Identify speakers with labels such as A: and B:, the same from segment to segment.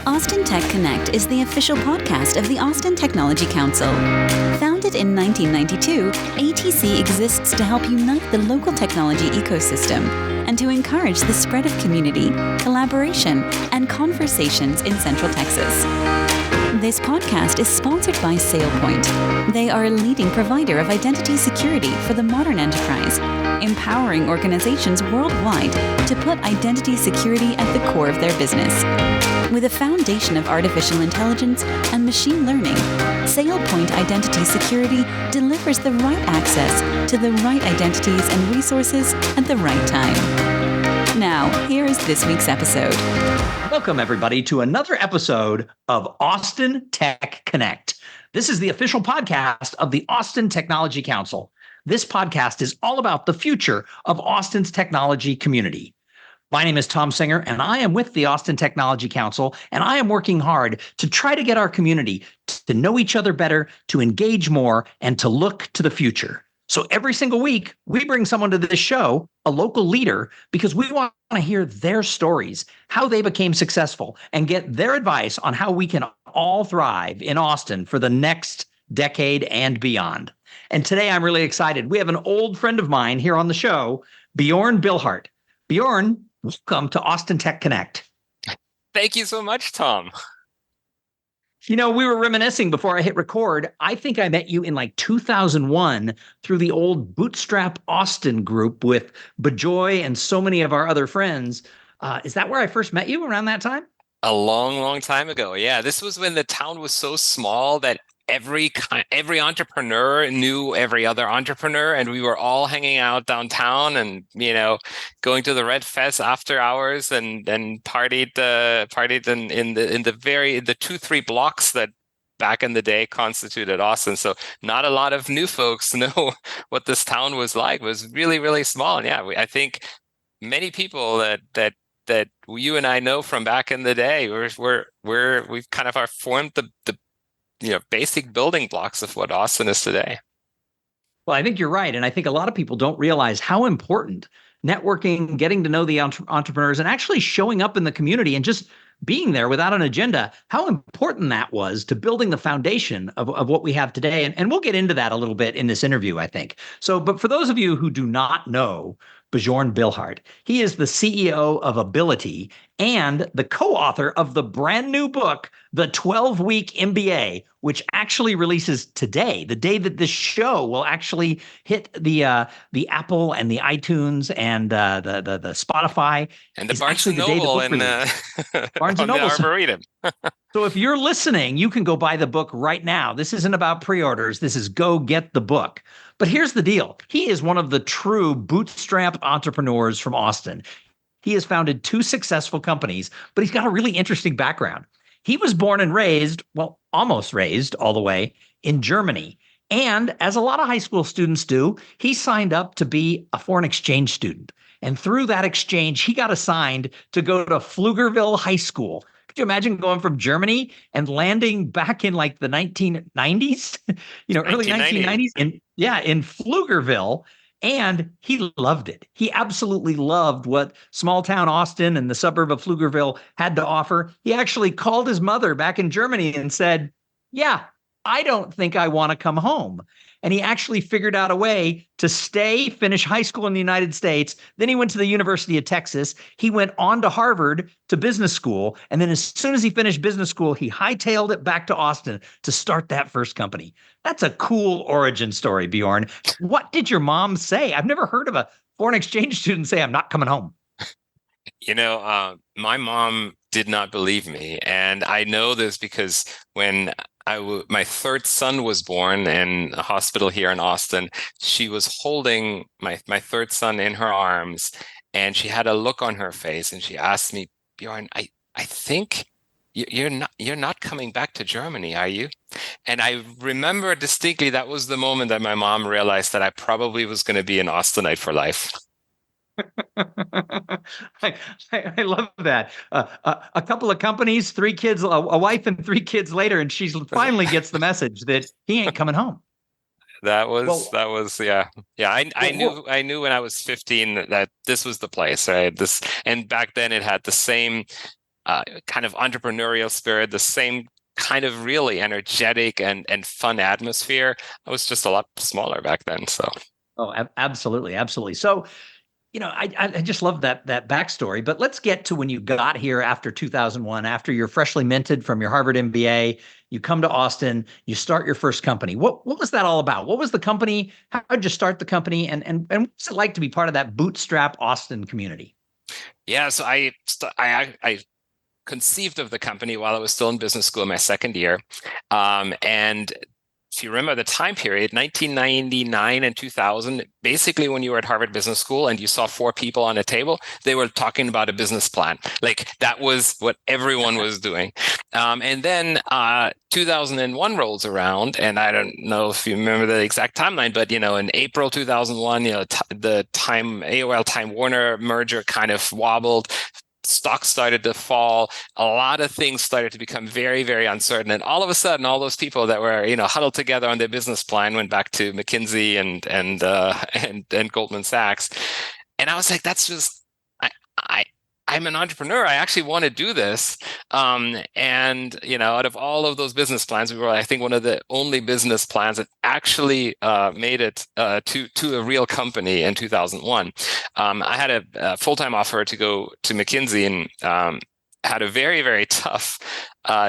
A: Austin Tech Connect is the official podcast of the Austin Technology Council. Founded in 1992, ATC exists to help unite the local technology ecosystem and to encourage the spread of community, collaboration, and conversations in Central Texas. This podcast is sponsored by SailPoint. They are a leading provider of identity security for the modern enterprise, empowering organizations worldwide to put identity security at the core of their business. With a foundation of artificial intelligence and machine learning, SailPoint Identity Security delivers the right access to the right identities and resources at the right time. Now, here is this week's episode.
B: Welcome, everybody, to another episode of Austin Tech Connect. This is the official podcast of the Austin Technology Council. This podcast is all about the future of Austin's technology community. My name is Tom Singer, and I am with the Austin Technology Council, and I am working hard to try to get our community to know each other better, to engage more, and to look to the future. So every single week, we bring someone to this show, a local leader, because we want to hear their stories, how they became successful, and get their advice on how we can all thrive in Austin for the next decade and beyond. And today, I'm really excited. We have an old friend of mine here on the show, Bjorn BIllhardt. Bjorn, welcome to Austin Tech Connect.
C: Thank you so much, Tom.
B: You know, we were reminiscing before I hit record. I think I met you in like 2001 through the old Bootstrap Austin group with Bajoy and so many of our other friends. Is that where I first met you, around that time?
C: A long, long time ago. Yeah, this was when the town was so small that every entrepreneur knew every other entrepreneur, and we were all hanging out downtown and, going to the Red Fest after hours and then partied in the 2-3 blocks that back in the day constituted Austin. So not a lot of new folks know what this town was like. It was really, really small. And yeah, I think many people that you and I know from back in the day, we've kind of formed the basic building blocks of what Austin is today.
B: Well, I think you're right. And I think a lot of people don't realize how important networking, getting to know the entrepreneurs, and actually showing up in the community and just being there without an agenda, how important that was to building the foundation of what we have today. And we'll get into that a little bit in this interview, I think. So, but for those of you who do not know Bjorn BIllhardt, he is the CEO of Abilitie and the co-author of the brand new book, The 12-Week MBA, which actually releases today, the day that this show will actually hit the Apple and the iTunes and the Spotify.
C: And the Barnes and Noble and
B: Barnes and Noble.
C: Arboretum.
B: So if you're listening, you can go buy the book right now. This isn't about pre-orders. This is go get the book. But here's the deal. He is one of the true bootstrap entrepreneurs from Austin. He has founded 2 successful companies, but he's got a really interesting background. He was born and raised, well, almost raised all the way, in Germany. And as a lot of high school students do, he signed up to be a foreign exchange student. And through that exchange, he got assigned to go to Pflugerville High School. Could you imagine going from Germany and landing back in like the 1990s, early 1990s in Pflugerville? And he loved it. He absolutely loved what small town Austin and the suburb of Pflugerville had to offer. He actually called his mother back in Germany and said, yeah, I don't think I want to come home. And he actually figured out a way to stay, finish high school in the United States. Then he went to the University of Texas. He went on to Harvard to business school. And then as soon as he finished business school, he hightailed it back to Austin to start that first company. That's a cool origin story, Bjorn. What did your mom say? I've never heard of a foreign exchange student say, I'm not coming home.
C: My mom did not believe me. And I know this because when my third son was born in a hospital here in Austin, she was holding my third son in her arms, and she had a look on her face, and she asked me, Bjorn, I think you're not coming back to Germany, are you? And I remember distinctly that was the moment that my mom realized that I probably was going to be an Austinite for life.
B: I love that. A couple of companies, 3 kids, a wife and 3 kids later, and she finally gets the message that he ain't coming home.
C: That was yeah. I knew when I was 15 that this was the place, right? And back then it had the same kind of entrepreneurial spirit, the same kind of really energetic and fun atmosphere. I was just a lot smaller back then. So.
B: Oh, absolutely, absolutely. So, I just love that backstory. But let's get to when you got here after 2001, after you're freshly minted from your Harvard MBA. You come to Austin, you start your first company. What was that all about? What was the company? How did you start the company? And what's it like to be part of that bootstrap Austin community?
C: Yeah, so I conceived of the company while I was still in business school in my second year, and if you remember the time period, 1999 and 2000, basically when you were at Harvard Business School and you saw four people on a table, they were talking about a business plan. Like that was what everyone was doing. And then 2001 rolls around, and I don't know if you remember the exact timeline, but in April 2001, the AOL Time Warner merger kind of wobbled. Stocks started to fall. A lot of things started to become very, very uncertain. And all of a sudden, all those people that were, huddled together on their business plan went back to McKinsey and Goldman Sachs. And I was like, that's just, I'm an entrepreneur. I actually want to do this. And out of all of those business plans, we were, I think, one of the only business plans that actually made it to a real company in 2001. I had a full-time offer to go to McKinsey and had a very, very tough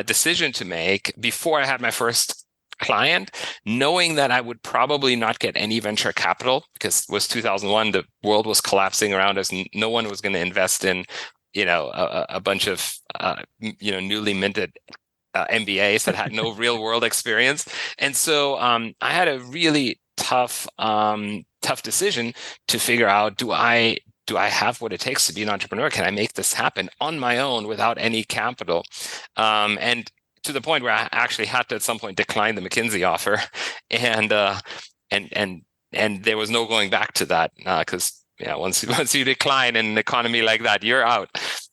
C: decision to make before I had my first client, knowing that I would probably not get any venture capital because it was 2001, the world was collapsing around us, and no one was going to invest in, a bunch of, newly minted MBAs that had no real world experience. And so I had a really tough decision to figure out, do I have what it takes to be an entrepreneur? Can I make this happen on my own without any capital? And to the point where I actually had to at some point decline the McKinsey offer, and there was no going back to that because once you decline in an economy like that, you're out.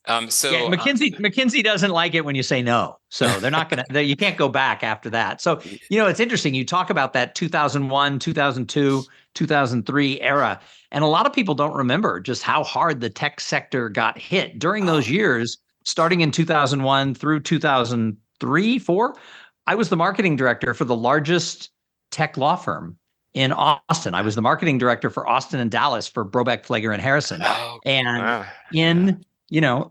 B: McKinsey doesn't like it when you say no, so they're not gonna. You can't go back after that. So it's interesting. You talk about that 2001, 2002, 2003 era, and a lot of people don't remember just how hard the tech sector got hit during those years, starting in 2001 through 2003, 4. I was the marketing director for the largest tech law firm in Austin. I was the marketing director for Austin and Dallas for Brobeck, Flager, and Harrison. In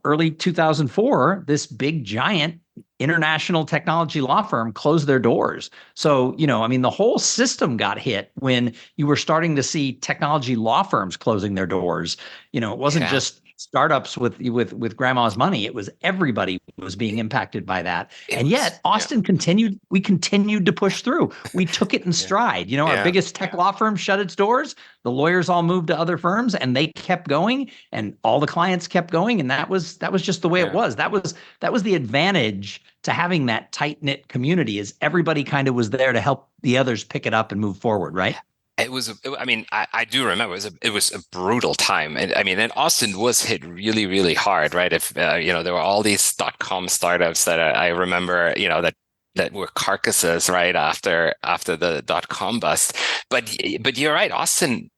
B: early 2004, this big giant international technology law firm closed their doors. So, the whole system got hit when you were starting to see technology law firms closing their doors. It wasn't just startups with grandma's money. It was everybody was being impacted by that. And yet Austin we continued to push through. We took it in stride. Our biggest tech law firm shut its doors. The lawyers all moved to other firms and they kept going, and all the clients kept going. And that was just the way it was. That was the advantage to having that tight-knit community, is everybody kind of was there to help the others pick it up and move forward, right?
C: I do remember it was a brutal time. And Austin was hit really, really hard, right? If, there were all these .com startups that I remember, that were carcasses right after the .com bust. But you're right, Austin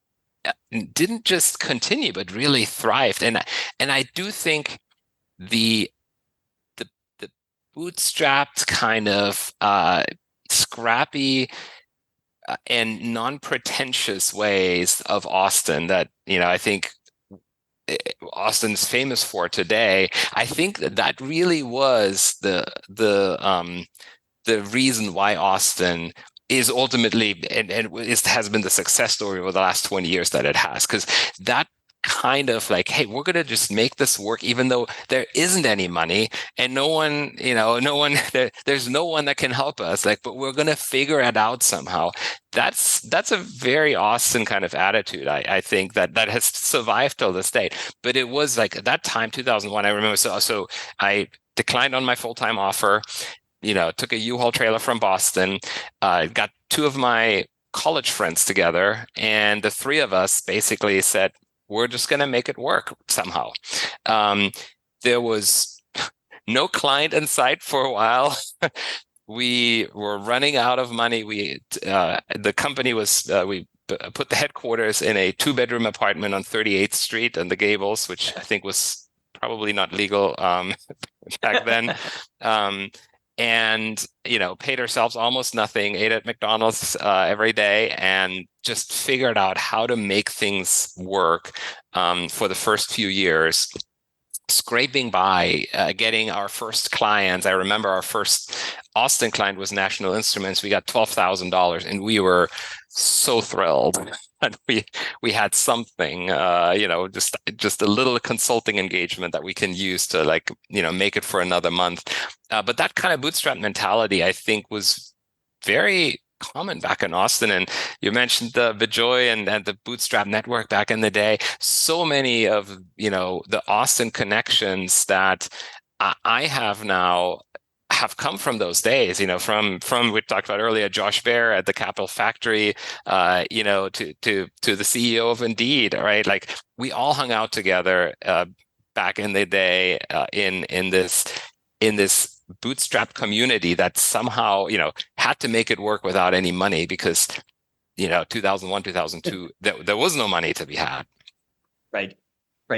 C: didn't just continue, but really thrived. And I do think the bootstrapped kind of scrappy and non-pretentious ways of Austin that, I think Austin's famous for today. I think that really was the reason why Austin is ultimately and has been the success story over the last 20 years that it has, because that kind of like, hey, we're going to just make this work, even though there isn't any money and there's no one that can help us, but we're going to figure it out somehow. That's a very Austin kind of attitude. I think that has survived till this day. But it was like at that time, 2001, I remember. So I declined on my full-time offer, took a U-Haul trailer from Boston, got two of my college friends together, and the three of us basically said, we're just going to make it work somehow. There was no client in sight for a while. We were running out of money. The company was, we put the headquarters in a 2-bedroom apartment on 38th Street and the Gables, which I think was probably not legal back then. And paid ourselves almost nothing, ate at McDonald's every day, and just figured out how to make things work for the first few years, scraping by, getting our first clients. I remember our first Austin client was National Instruments. We got $12,000, and we were so thrilled. And we had something, just a little consulting engagement that we can use to make it for another month. But that kind of bootstrap mentality, I think, was very common back in Austin. And you mentioned the Joy and the Bootstrap network back in the day. So many of the Austin connections that I have now have come from those days, from we talked about earlier, Josh Baer at the Capital Factory, to the CEO of Indeed, right? Like, we all hung out together back in the day in this bootstrap community that somehow had to make it work without any money, because 2001, 2002, there was no money to be had.
B: Right.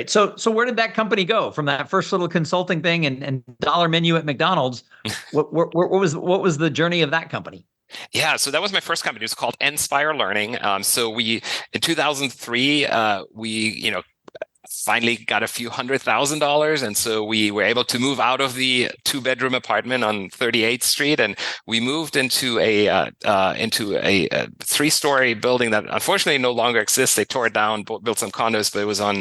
B: So where did that company go from that first little consulting thing and dollar menu at McDonald's? What was the journey of that company?
C: Yeah, so that was my first company. It was called Inspire Learning. So in 2003, we finally got a few $100,000, and so we were able to move out of the 2-bedroom apartment on 38th Street, and we moved into a 3-story building that unfortunately no longer exists. They tore it down, built some condos, but it was on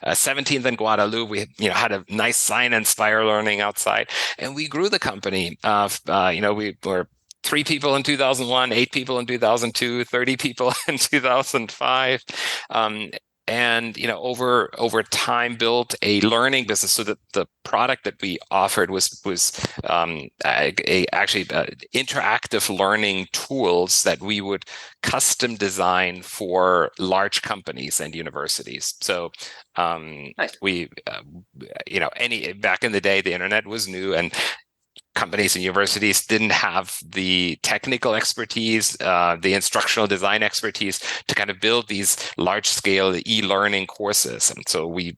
C: 17th and Guadalupe. We had a nice sign, Inspire Learning, outside, and we grew the company. We were 3 people in 2001, 8 people in 2002, 30 people in 2005. And over time built a learning business, so that the product that we offered was interactive learning tools that we would custom design for large companies and universities. So nice. Back in the day, the internet was new, and companies and universities didn't have the technical expertise, the instructional design expertise to kind of build these large-scale e-learning courses. And so we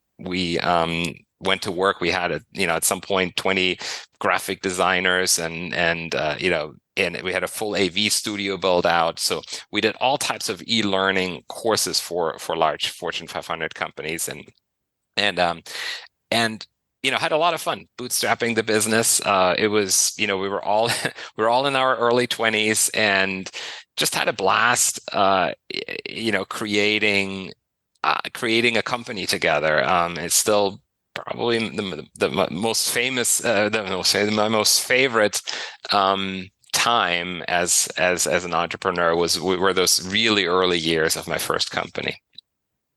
C: went to work. We had at some point 20 graphic designers, and we had a full AV studio built out. So we did all types of e-learning courses for large Fortune 500 companies, and had a lot of fun bootstrapping the business. It was, we were all in our early 20s, and just had a blast, creating a company together. It's still probably the most famous, my most favorite time as an entrepreneur were those really early years of my first company.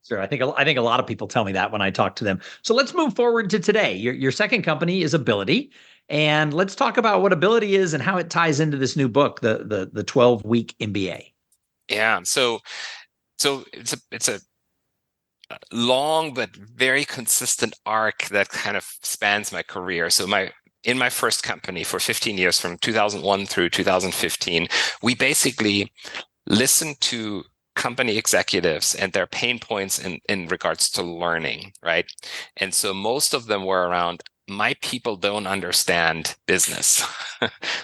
B: Sure. I think a lot of people tell me that when I talk to them. So let's move forward to today. Your second company is Abilitie, and let's talk about what Abilitie is and how it ties into this new book, the 12-week MBA.
C: Yeah. So it's a long but very consistent arc that kind of spans my career. So in my first company for 15 years, from 2001 through 2015, we basically listened to company executives and their pain points in regards to learning, right? And so most of them were around, my people don't understand business.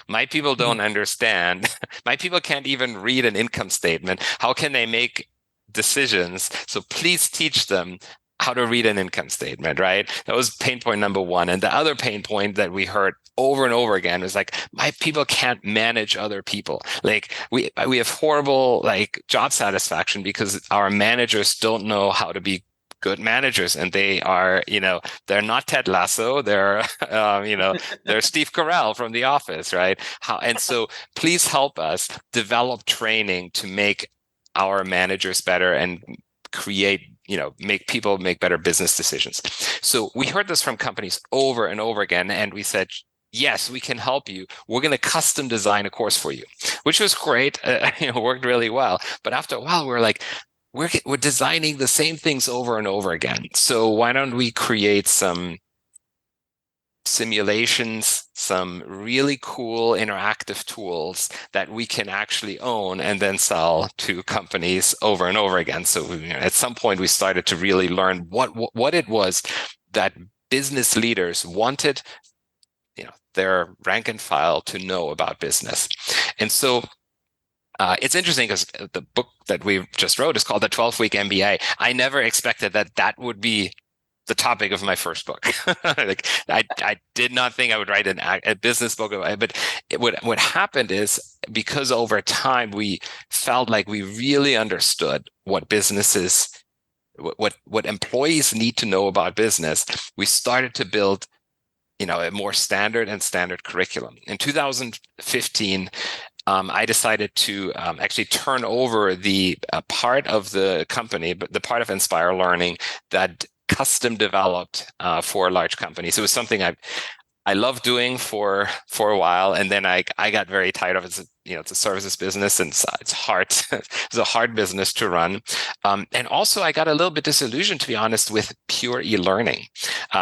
C: My people don't understand. My people can't even read an income statement. How can they make decisions? So please teach them how to read an income statement, right? That was pain point number one. And the other pain point that we heard over and over again was like, my people can't manage other people. Like we have horrible job satisfaction because our managers don't know how to be good managers, and they are, they're not Ted Lasso, they're, they're Steve Carell from The Office, right? And so please help us develop training to make our managers better and create, make people make better business decisions. So we heard this from companies over and over again, and we said, yes, we can help you. We're going to custom design a course for you, which was great. Worked really well. But after a while, we're like, we're designing the same things over and over again. So why don't we create some simulations, some really cool interactive tools that we can actually own and then sell to companies over and over again. So at some point we started to really learn what it was that business leaders wanted, their rank and file to know about business. And so it's interesting because the book that we just wrote is called The 12-Week MBA. I never expected that would be the topic of my first book. Like I did not think I would write a business book, but what happened is, because over time we felt like we really understood what businesses, what employees need to know about business, we started to build, a more standard curriculum. In 2015, I decided to actually turn over the part of the company, but the part of Inspire Learning that custom developed for large companies. It was something I loved doing for a while, and then I got very tired of it. It's a services business, and it's hard. It's a hard business to run, and also I got a little bit disillusioned, to be honest, with pure e-learning.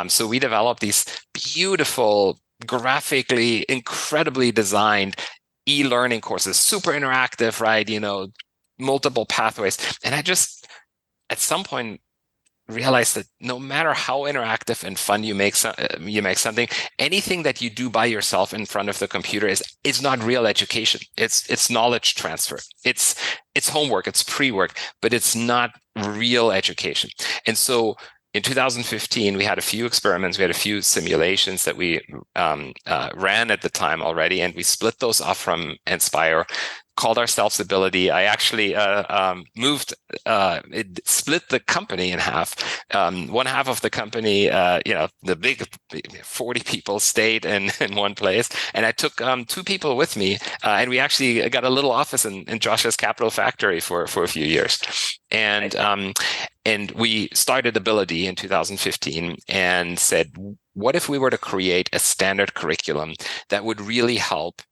C: So we developed these beautiful, graphically, incredibly designed e-learning courses, super interactive, right? Multiple pathways, and I just at some point realize that no matter how interactive and fun you make something, anything that you do by yourself in front of the computer is not real education. It's knowledge transfer. It's homework. It's pre-work, but it's not real education. And so in 2015, we had a few experiments. We had a few simulations that we ran at the time already, and we split those off from Inspire, called ourselves Abilitie. I actually split the company in half. One half of the company, the big 40 people stayed in one place, and I took 2 people with me, and we actually got a little office in Josh's Capital Factory for a few years. And we started Abilitie in 2015 and said, what if we were to create a standard curriculum that would really help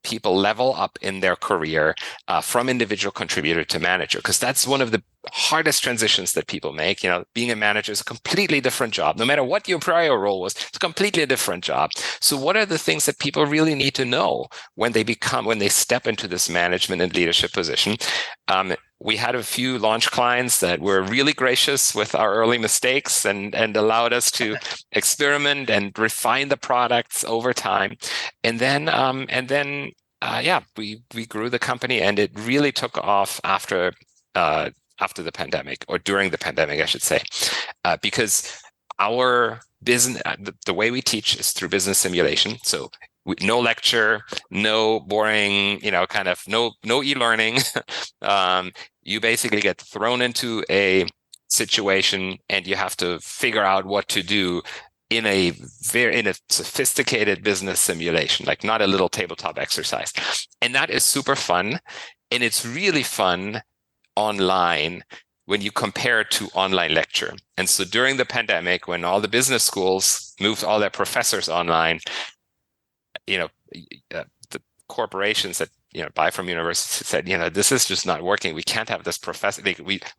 C: people level up in their career from individual contributor to manager? Because that's one of the hardest transitions that people make. Being a manager is a completely different job. No matter what your prior role was, it's a completely different job. So what are the things that people really need to know when they step into this management and leadership position? We had a few launch clients that were really gracious with our early mistakes and allowed us to experiment and refine the products over time. And then we grew the company, and it really took off after the pandemic, or during the pandemic, I should say, because our business, the way we teach is through business simulation. So no lecture, no boring, no e-learning. You basically get thrown into a situation, and you have to figure out what to do in a sophisticated business simulation, like not a little tabletop exercise. And that is super fun. And it's really fun online when you compare it to online lecture. And so during the pandemic, when all the business schools moved all their professors online, the corporations that buy from universities said, this is just not working. We can't have this professor.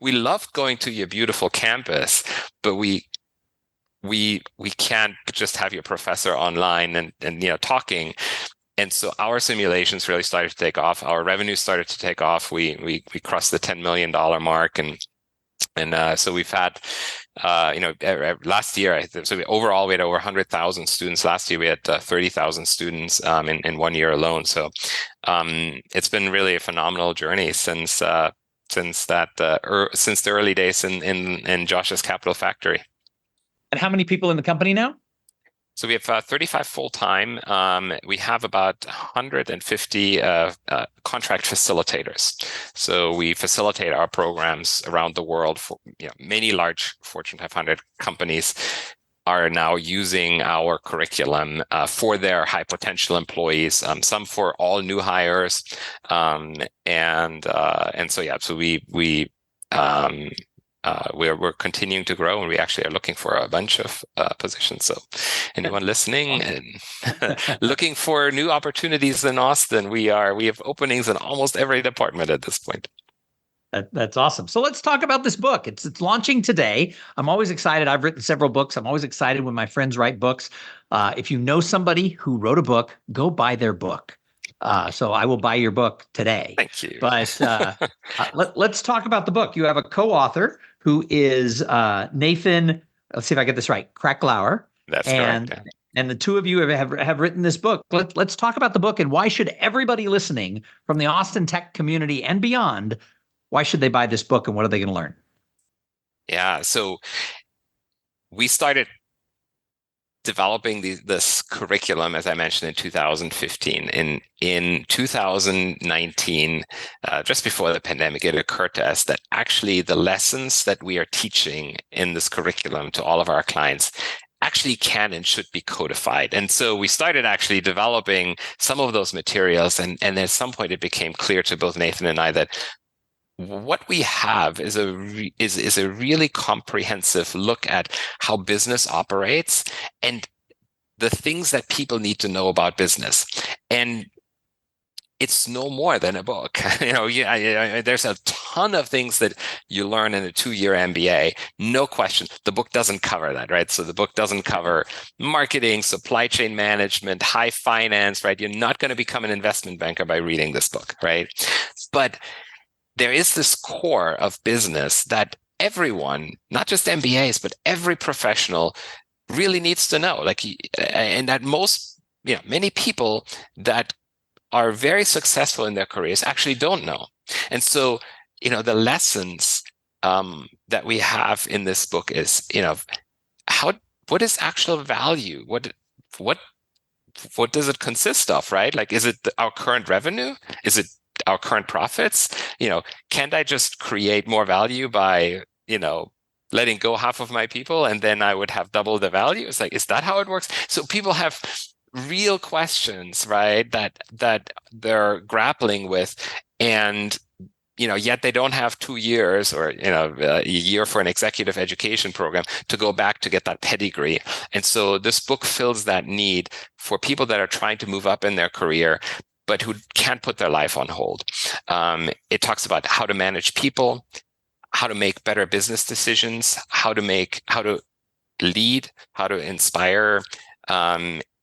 C: We love going to your beautiful campus, but we can't just have your professor online and talking. And so our simulations really started to take off. Our revenue started to take off. We crossed the $10 million mark, and so we've had, last year, overall we had over 100,000 students. Last year we had 30,000 students in 1 year alone. So it's been really a phenomenal journey since the early days in Josh's Capital Factory.
B: And how many people in the company now?
C: So we have 35 full-time. We have about 150 contract facilitators. So we facilitate our programs around the world for many large Fortune 500 companies are now using our curriculum for their high potential employees, some for all new hires. We're continuing to grow, and we actually are looking for a bunch of positions. So anyone listening and looking for new opportunities in Austin, we have openings in almost every department at this point.
B: That's awesome. So let's talk about this book. It's launching today. I'm always excited. I've written several books. I'm always excited when my friends write books. If you know somebody who wrote a book, go buy their book. So I will buy your book today.
C: Thank you.
B: But let's talk about the book. You have a co-author who is Nathan. Let's see if I get this right. Kracklauer.
C: That's correct.
B: And
C: Yeah.
B: and the two of you have written this book. Let's talk about the book and why should everybody listening from the Austin tech community and beyond, why should they buy this book and what are they going to learn?
C: Yeah. So we started developing this curriculum, as I mentioned, in 2015. In 2019, just before the pandemic, it occurred to us that actually the lessons that we are teaching in this curriculum to all of our clients actually can and should be codified. And so we started actually developing some of those materials. And at some point, it became clear to both Nathan and I that what we have is a really comprehensive look at how business operates and the things that people need to know about business. And it's no more than a book. There's a ton of things that you learn in a 2-year MBA. No question. The book doesn't cover that, right? So the book doesn't cover marketing, supply chain management, high finance, right? You're not going to become an investment banker by reading this book, right? But there is this core of business that everyone, not just MBAs, but every professional really needs to know. And that many people that are very successful in their careers actually don't know. And so, the lessons that we have in this book is, what is actual value? What does it consist of, right? Like, is it our current revenue? Is it our current profits? Can't I just create more value by, letting go half of my people and then I would have double the value? It's like, is that how it works? So people have real questions, right? That they're grappling with, and yet they don't have 2 years or a year for an executive education program to go back to get that pedigree. And so this book fills that need for people that are trying to move up in their career, but who can't put their life on hold. It talks about how to manage people, how to make better business decisions, how to lead, how to inspire.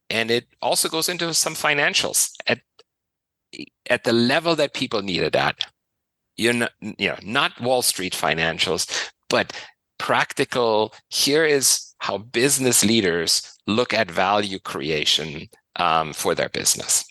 C: And it also goes into some financials at the level that people need it at. Not Wall Street financials, but practical. Here is how business leaders look at value creation for their business.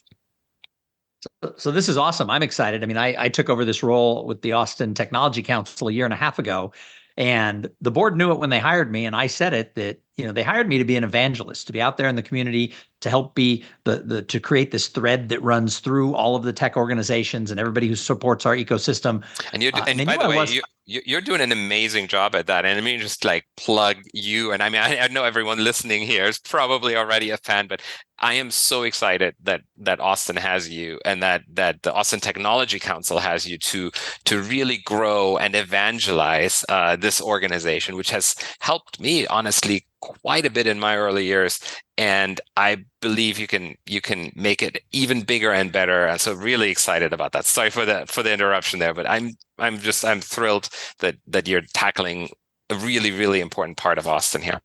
B: So this is awesome. I'm excited. I mean, I took over this role with the Austin Technology Council a year and a half ago, and the board knew it when they hired me. And I said it that, they hired me to be an evangelist, to be out there in the community, to help be to create this thread that runs through all of the tech organizations and everybody who supports our ecosystem.
C: And by the way, you're doing an amazing job at that. And I mean, just like plug you. And I mean, I know everyone listening here is probably already a fan, but I am so excited that Austin has you and that the Austin Technology Council has you to really grow and evangelize this organization, which has helped me honestly quite a bit in my early years. And I believe you can make it even bigger and better. And so really excited about that. Sorry for the interruption there, but I'm thrilled that you're tackling a really, really important part of Austin here.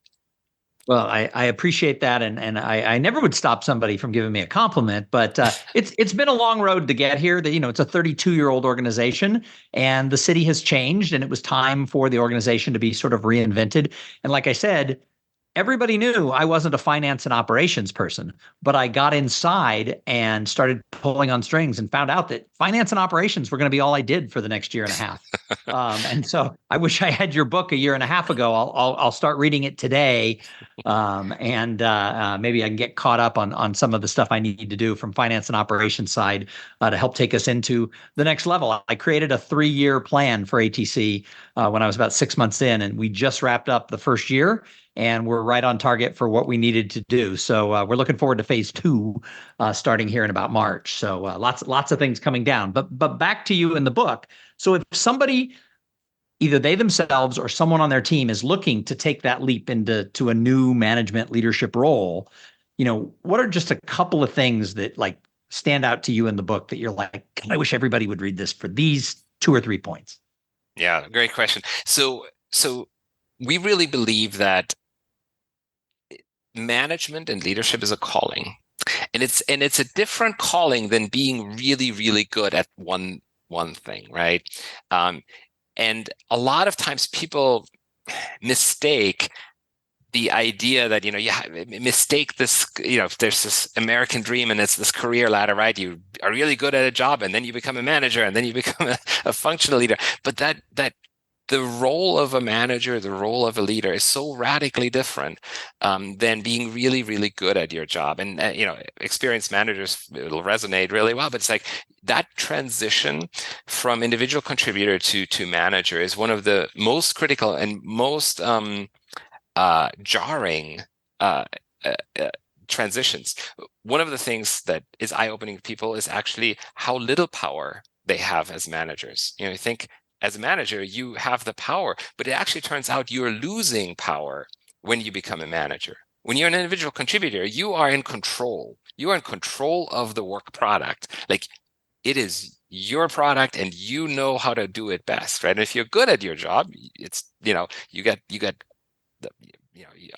B: Well, I appreciate that, and I never would stop somebody from giving me a compliment, but it's been a long road to get here. That it's a 32-year-old organization, and the city has changed, and it was time for the organization to be sort of reinvented. And like I said, everybody knew I wasn't a finance and operations person, but I got inside and started pulling on strings and found out that finance and operations were going to be all I did for the next year and a half. And so I wish I had your book a year and a half ago. I'll start reading it today, and maybe I can get caught up on some of the stuff I need to do from finance and operations side to help take us into the next level. I created a 3-year plan for ATC when I was about 6 months in, and we just wrapped up the first year. And we're right on target for what we needed to do. So we're looking forward to phase 2 starting here in about March. So lots of things coming down. But back to you in the book. So if somebody, either they themselves or someone on their team, is looking to take that leap into a new management leadership role, what are just a couple of things that like stand out to you in the book that you're like, I wish everybody would read this for these 2 or 3 points?
C: Yeah, great question. So we really believe that management and leadership is a calling, and it's a different calling than being really, really good at one thing, right? And a lot of times people mistake the idea that, mistake this, if there's this American dream and it's this career ladder, right? You are really good at a job and then you become a manager and then you become a functional leader. But that the role of a manager, the role of a leader is so radically different than being really, really good at your job. And, experienced managers, it'll resonate really well, but it's like that transition from individual contributor to manager is one of the most critical and most jarring transitions. One of the things that is eye-opening to people is actually how little power they have as managers. You think as a manager, you have the power, but it actually turns out you're losing power when you become a manager. When you're an individual contributor, you are in control. You are in control of the work product. Like, it is your product and you know how to do it best, right? And if you're good at your job, it's, you get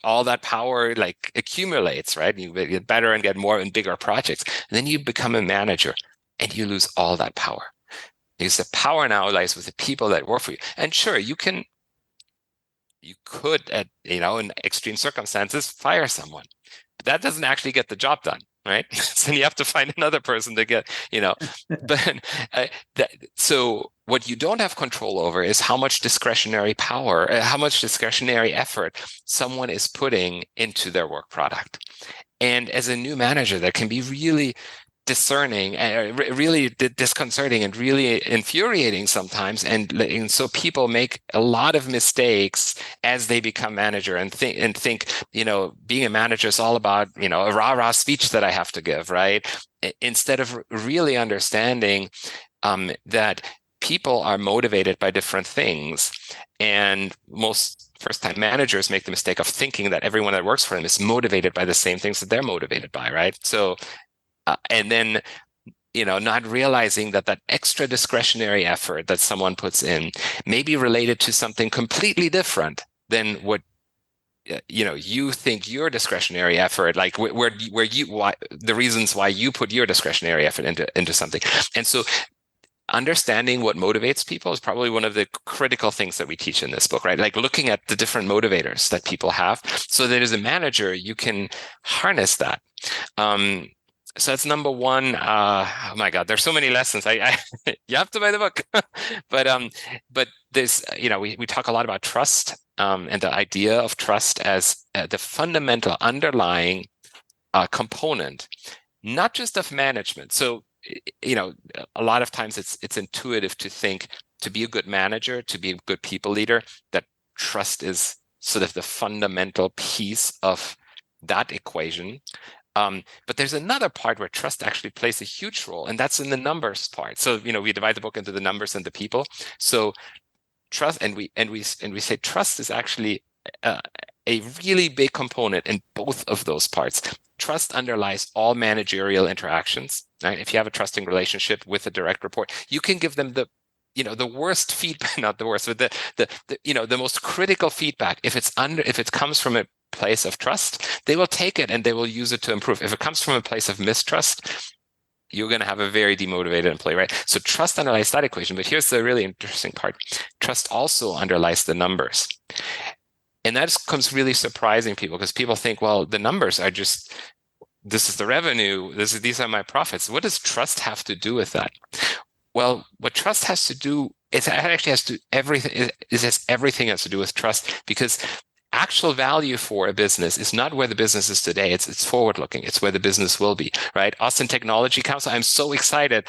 C: all that power like accumulates, right? You get better and get more and bigger projects. And then you become a manager and you lose all that power. Because the power now lies with the people that work for you. And sure, you could in extreme circumstances, fire someone. But that doesn't actually get the job done, right? So you have to find another person to get, but so what you don't have control over is how much discretionary power, how much discretionary effort someone is putting into their work product. And as a new manager, that can be really discerning, really disconcerting, and really infuriating sometimes. And so people make a lot of mistakes as they become manager and think, being a manager is all about, a rah-rah speech that I have to give, right? Instead of really understanding that people are motivated by different things. And most first-time managers make the mistake of thinking that everyone that works for them is motivated by the same things that they're motivated by, right? So and then, not realizing that extra discretionary effort that someone puts in may be related to something completely different than what you think your discretionary effort, like the reasons why you put your discretionary effort into something. And so understanding what motivates people is probably one of the critical things that we teach in this book, right? Like looking at the different motivators that people have so that as a manager, you can harness that. So that's number one. Oh my God, there's so many lessons. You have to buy the book. But there's, we talk a lot about trust, and the idea of trust as the fundamental underlying component, not just of management. So, a lot of times it's intuitive to think, to be a good manager, to be a good people leader, that trust is sort of the fundamental piece of that equation. But there's another part where trust actually plays a huge role, and that's in the numbers part. So, we divide the book into the numbers and the people. So trust, and we say trust is actually a really big component in both of those parts. Trust underlies all managerial interactions, right? If you have a trusting relationship with a direct report, you can give them the worst feedback, not the worst, but the most critical feedback. If it comes from a place of trust, they will take it and they will use it to improve. If it comes from a place of mistrust, you're going to have a very demotivated employee, right? So trust underlies that equation. But here's the really interesting part. Trust also underlies the numbers. And that comes really surprising people, because people think, well, the numbers are just, this is the revenue, these are my profits. What does trust have to do with that? Well, what trust has to do, it actually has to everything. Everything has to do with trust, because actual value for a business is not where the business is today. It's forward looking. It's where the business will be, right? Austin Technology Council. I'm so excited.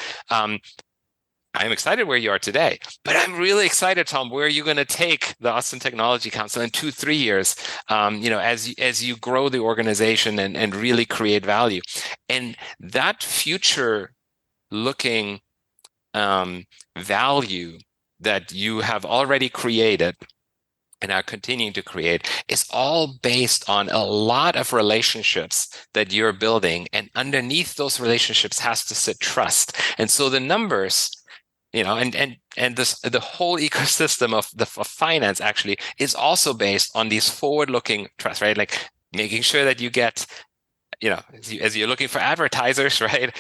C: I'm excited where you are today, but I'm really excited, Tom, where you're going to take the Austin Technology Council in 2-3 years, as you grow the organization and really create value. And that future looking value that you have already created and are continuing to create is all based on a lot of relationships that you're building. And underneath those relationships has to sit trust. And so the numbers, and the whole ecosystem of finance actually is also based on these forward-looking trust, right? Like making sure that you get, as you're looking for advertisers, right?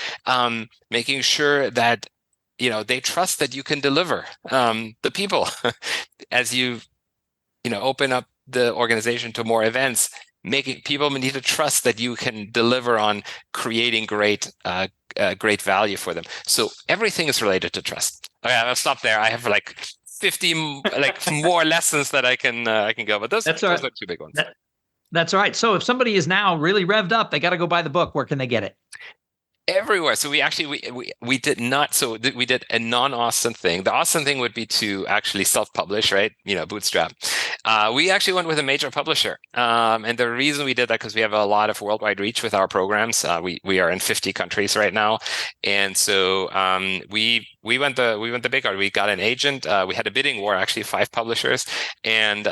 C: Making sure that, they trust that you can deliver the people as you open up the organization to more events, making people need to trust that you can deliver on creating great value for them. So everything is related to trust. Okay, I'll stop there. I have like 50 more lessons that I can go, but those are two big ones.
B: That's all right. So if somebody is now really revved up, they got to go buy the book. Where can they get it?
C: Everywhere. So we did not. So we did a non-Austin thing. The Austin thing would be to actually self-publish, right? Bootstrap. We actually went with a major publisher, and the reason we did that because we have a lot of worldwide reach with our programs. We are in 50 countries right now, and so we went the big route. We got an agent. We had a bidding war, actually, 5 publishers, and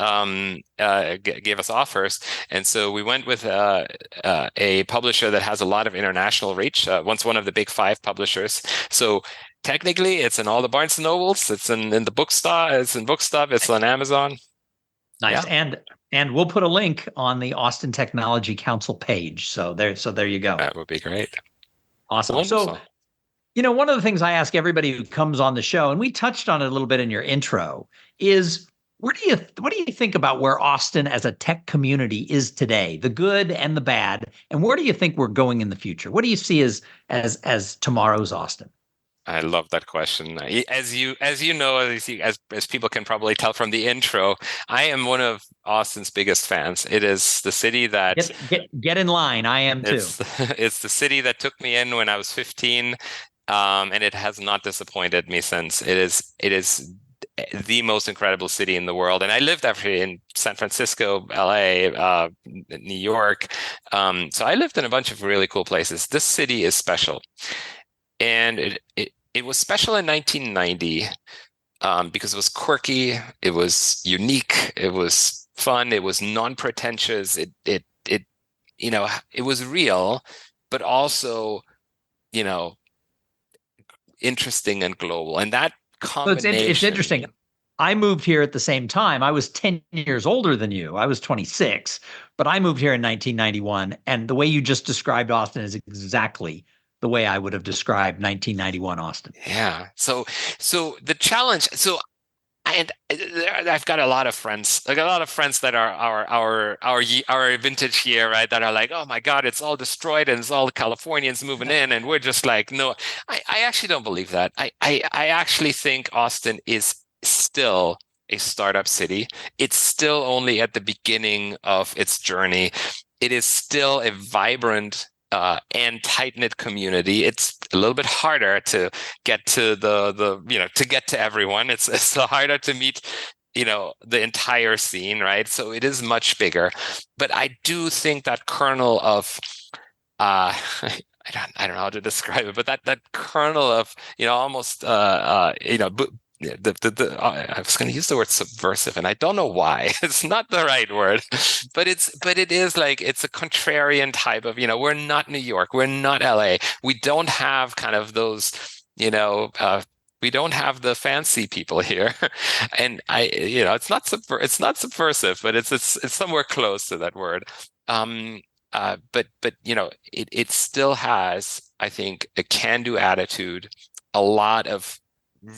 C: gave us offers. And so we went with a publisher that has a lot of international reach. Once one of the big 5 publishers. So technically, it's in all the Barnes and Nobles. It's in the bookstore. It's in Bookstop. It's on Amazon.
B: Nice. Yeah. And we'll put a link on the Austin Technology Council page. So there you go.
C: That would be great.
B: Awesome.
C: Wonderful.
B: So, one of the things I ask everybody who comes on the show, and we touched on it a little bit in your intro, is what do you think about where Austin as a tech community is today, the good and the bad, and where do you think we're going in the future? What do you see as tomorrow's Austin?
C: I love that question. As people can probably tell from the intro, I am one of Austin's biggest fans. It is the city that
B: get in line. I am too.
C: It's the city that took me in when I was 15, and it has not disappointed me since. It is the most incredible city in the world. And I lived actually in San Francisco, LA, New York. So I lived in a bunch of really cool places. This city is special. And it was special in 1990 because it was quirky, it was unique, it was fun, it was non-pretentious, it was real, but also, interesting and global. And that combination.
B: So it's interesting. I moved here at the same time. I was 10 years older than you. I was 26, but I moved here in 1991. And the way you just described Austin is exactly the way I would have described 1991 Austin.
C: Yeah. So the challenge. So, and I've got a lot of friends, that are our vintage year, right? That are like, oh my God, it's all destroyed and it's all the Californians moving in, and we're just like, no. I actually don't believe that. I actually think Austin is still a startup city. It's still only at the beginning of its journey. It is still a vibrant and tight-knit community. It's a little bit harder to get to to get to everyone. It's harder to meet, the entire scene, right? So it is much bigger. But I do think that kernel of I don't know how to describe it, but that kernel of almost I was going to use the word subversive, and I don't know why. It's not the right word, but it is like, it's a contrarian type of, we're not New York, we're not LA, we don't have kind of those, we don't have the fancy people here, and it's not subversive, but it's somewhere close to that word. But it still has, I think, a can-do attitude, a lot of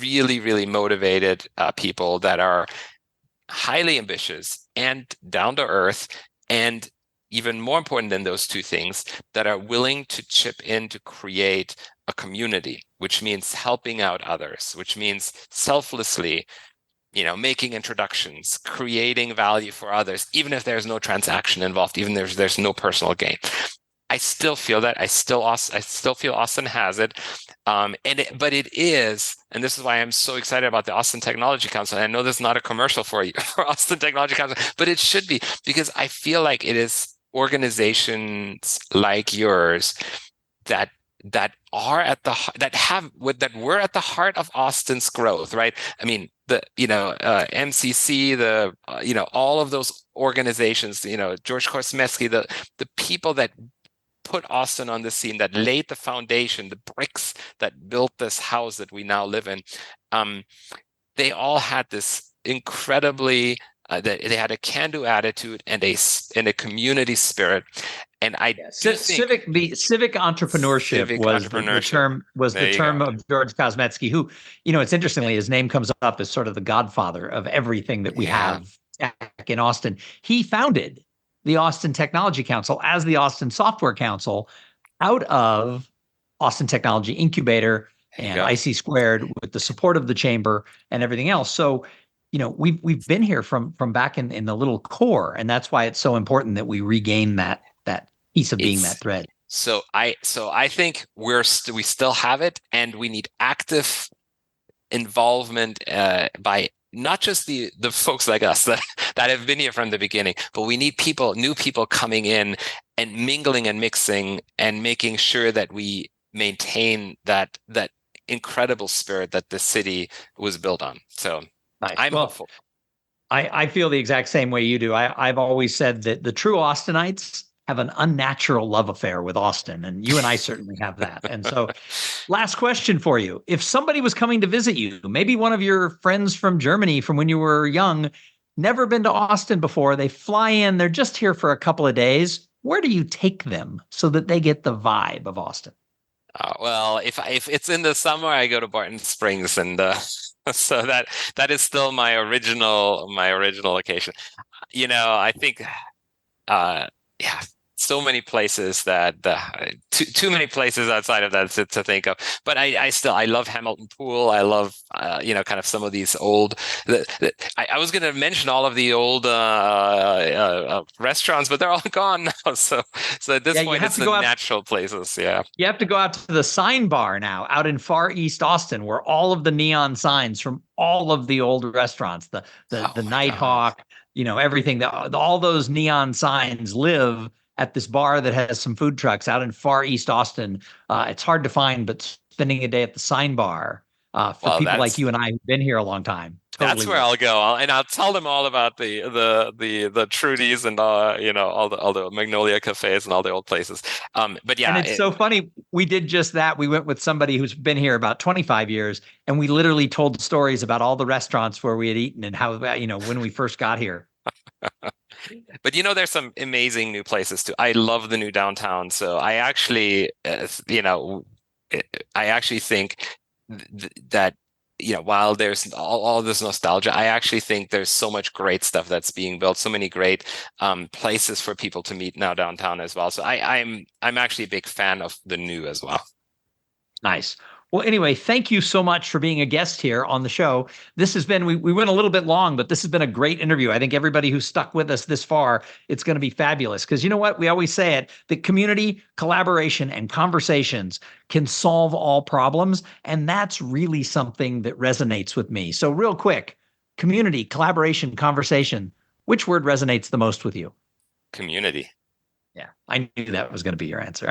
C: really, really motivated people that are highly ambitious and down to earth, and even more important than those two things, that are willing to chip in to create a community, which means helping out others, which means selflessly, making introductions, creating value for others, even if there's no transaction involved, even if there's no personal gain. I still feel that. I still feel Austin has it. But it is, and this is why I'm so excited about the Austin Technology Council. And I know this is not a commercial for Austin Technology Council, but it should be, because I feel like it is organizations like yours that are at the were at the heart of Austin's growth, right? I mean, the MCC, all of those organizations, George Korsmetsky, the people that put Austin on the scene, that laid the foundation, the bricks that built this house that we now live in. They all had this incredibly, they had a can-do attitude and a community spirit. And
B: civic entrepreneurship was the term of George Korsmetsky, who, it's interestingly, his name comes up as sort of the godfather of everything that we have Tech in Austin. He founded the Austin Technology Council as the Austin Software Council out of Austin Technology Incubator and IC Squared with the support of the chamber and everything else. So, we've been here from back in the little core, and that's why it's so important that we regain that piece of being that thread.
C: So I think we still have it, and we need active involvement by not just the folks like us that have been here from the beginning, but we need new people coming in and mingling and mixing and making sure that we maintain that incredible spirit that the city was built on. So nice. I'm hopeful.
B: I feel the exact same way you do. I've always said that the true Austinites have an unnatural love affair with Austin, and you and I certainly have that. And so, last question for you. If somebody was coming to visit you, maybe one of your friends from Germany from when you were young, never been to Austin before, they fly in, they're just here for a couple of days, where do you take them so that they get the vibe of Austin?
C: Well, if it's in the summer, I go to Barton Springs, and so that is still my original location. I think, so many places that too many places outside of that to think of. But I love Hamilton Pool. I love kind of some of these old. I was going to mention all of the old restaurants, but they're all gone now. So at this point, it's the natural places. Yeah,
B: you have to go out to the sign bar now, out in far East Austin, where all of the neon signs from all of the old restaurants, the Nighthawk, everything, all those neon signs live at this bar that has some food trucks out in far East Austin. It's hard to find, but spending a day at the sign bar for people like you and I who've been here a long time. Totally
C: that's where I'll go, and I'll tell them all about the Trudy's and all the Magnolia cafes and all the old places. But yeah,
B: and it's so funny. We did just that. We went with somebody who's been here about 25 years, and we literally told stories about all the restaurants where we had eaten and how when we first got here.
C: But there's some amazing new places too. I love the new downtown. So I actually, think that while there's all this nostalgia, I actually think there's so much great stuff that's being built. So many great places for people to meet now downtown as well. So I'm actually a big fan of the new as well.
B: Nice. Well, anyway, thank you so much for being a guest here on the show. This has been, we went a little bit long, but this has been a great interview. I think everybody who's stuck with us this far, it's going to be fabulous. Because you know what? We always say it, that community, collaboration, and conversations can solve all problems. And that's really something that resonates with me. So real quick, community, collaboration, conversation, which word resonates the most with you?
C: Community.
B: Yeah, I knew that was going to be your answer.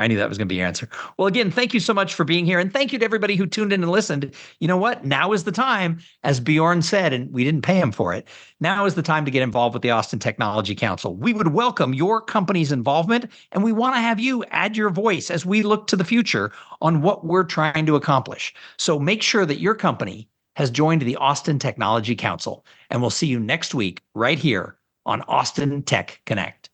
B: Well, again, thank you so much for being here. And thank you to everybody who tuned in and listened. You know what? Now is the time, as Bjorn said, and we didn't pay him for it. Now is the time to get involved with the Austin Technology Council. We would welcome your company's involvement, and we want to have you add your voice as we look to the future on what we're trying to accomplish. So make sure that your company has joined the Austin Technology Council, and we'll see you next week right here on Austin Tech Connect.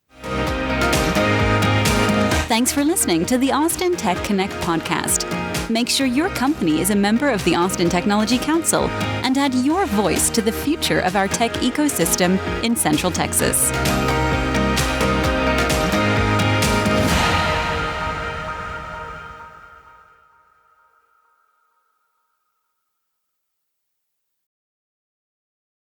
A: Thanks for listening to the Austin Tech Connect podcast. Make sure your company is a member of the Austin Technology Council and add your voice to the future of our tech ecosystem in Central Texas.